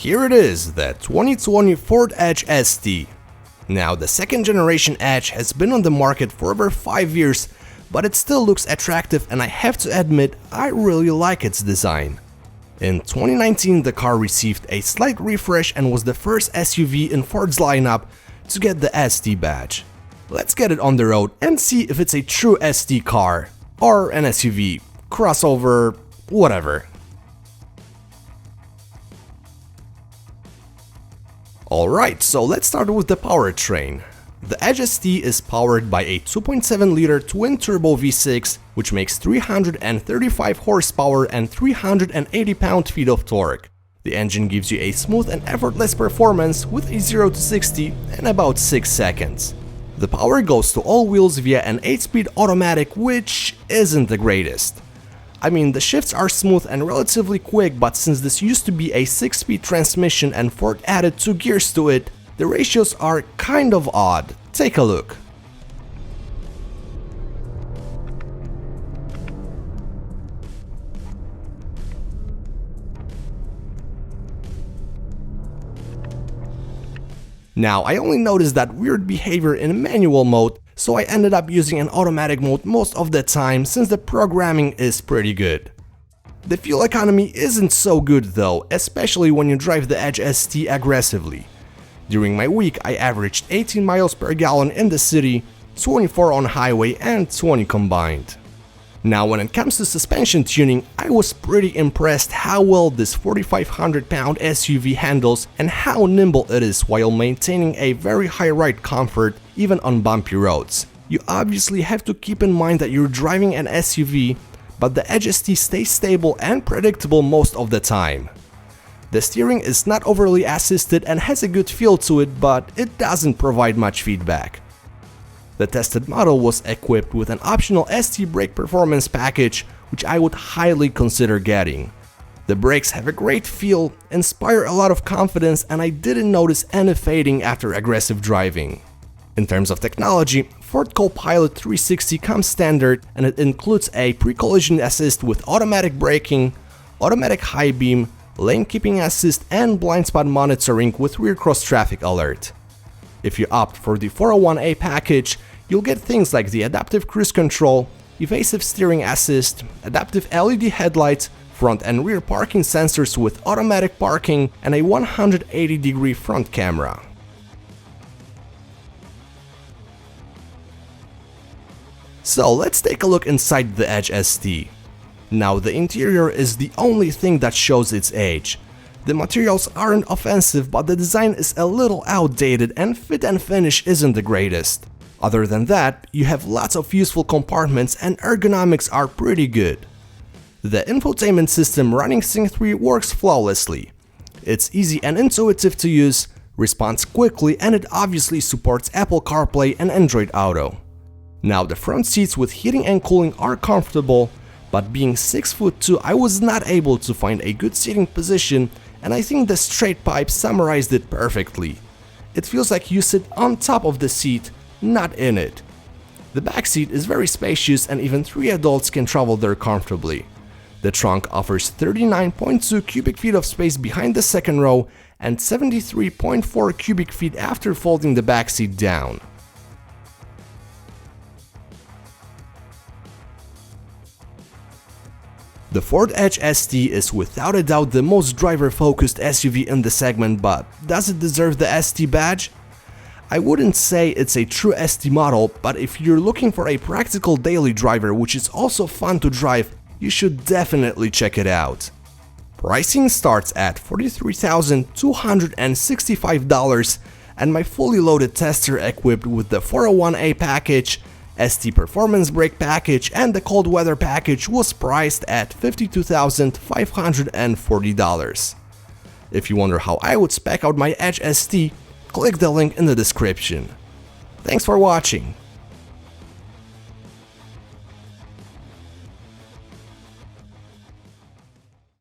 here it is, the 2020 Ford Edge ST. Now, the second generation Edge has been on the market for over 5 years, but it still looks attractive, and I have to admit, I really like its design. In 2019, the car received a slight refresh and was the first SUV in Ford's lineup to get the ST badge. Let's get it on the road and see if it's a true ST car, or an SUV, crossover, whatever. Alright, so let's start with the powertrain. The Edge ST is powered by a 2.7-liter twin-turbo V6, which makes 335 horsepower and 380 pound-feet of torque. The engine gives you a smooth and effortless performance with a 0 to 60 in about 6 seconds. The power goes to all wheels via an 8-speed automatic, which isn't the greatest. I mean, the shifts are smooth and relatively quick, but since this used to be a 6-speed transmission and Ford added 2 gears to it, the ratios are kind of odd. Take a look. Now, I only noticed that weird behavior in manual mode, so I ended up using an automatic mode most of the time since the programming is pretty good. The fuel economy isn't so good though, especially when you drive the Edge ST aggressively. During my week, I averaged 18 miles per gallon in the city, 24 on highway and 20 combined. Now, when it comes to suspension tuning, I was pretty impressed how well this 4,500 pound SUV handles and how nimble it is while maintaining a very high ride comfort even on bumpy roads. You obviously have to keep in mind that you're driving an SUV, but the Edge ST stays stable and predictable most of the time. The steering is not overly assisted and has a good feel to it, but it doesn't provide much feedback. The tested model was equipped with an optional ST brake performance package, which I would highly consider getting. The brakes have a great feel, inspire a lot of confidence, and I didn't notice any fading after aggressive driving. In terms of technology, Ford Co-Pilot 360 comes standard, and it includes a pre-collision assist with automatic braking, automatic high beam, lane keeping assist, and blind spot monitoring with rear cross traffic alert. If you opt for the 401A package, you'll get things like the adaptive cruise control, evasive steering assist, adaptive LED headlights, front and rear parking sensors with automatic parking, and a 180-degree front camera. So let's take a look inside the Edge ST. Now, the interior is the only thing that shows its age. The materials aren't offensive, but the design is a little outdated and fit and finish isn't the greatest. Other than that, you have lots of useful compartments and ergonomics are pretty good. The infotainment system running Sync 3 works flawlessly. It's easy and intuitive to use, responds quickly, and it obviously supports Apple CarPlay and Android Auto. Now, the front seats with heating and cooling are comfortable, but being 6'2", I was not able to find a good seating position, and I think TheStraightPipes summarized it perfectly. It feels like you sit on top of the seat, not in it. The back seat is very spacious and even 3 adults can travel there comfortably. The trunk offers 39.2 cubic feet of space behind the second row and 73.4 cubic feet after folding the back seat down. The Ford Edge ST is without a doubt the most driver-focused SUV in the segment, but does it deserve the ST badge? I wouldn't say it's a true ST model, but if you're looking for a practical daily driver which is also fun to drive, you should definitely check it out. Pricing starts at $43,265, and my fully loaded tester equipped with the 401A package, ST Performance Brake package, and the cold weather package was priced at $52,540. If you wonder how I would spec out my Edge ST, click the link in the description. Thanks for watching.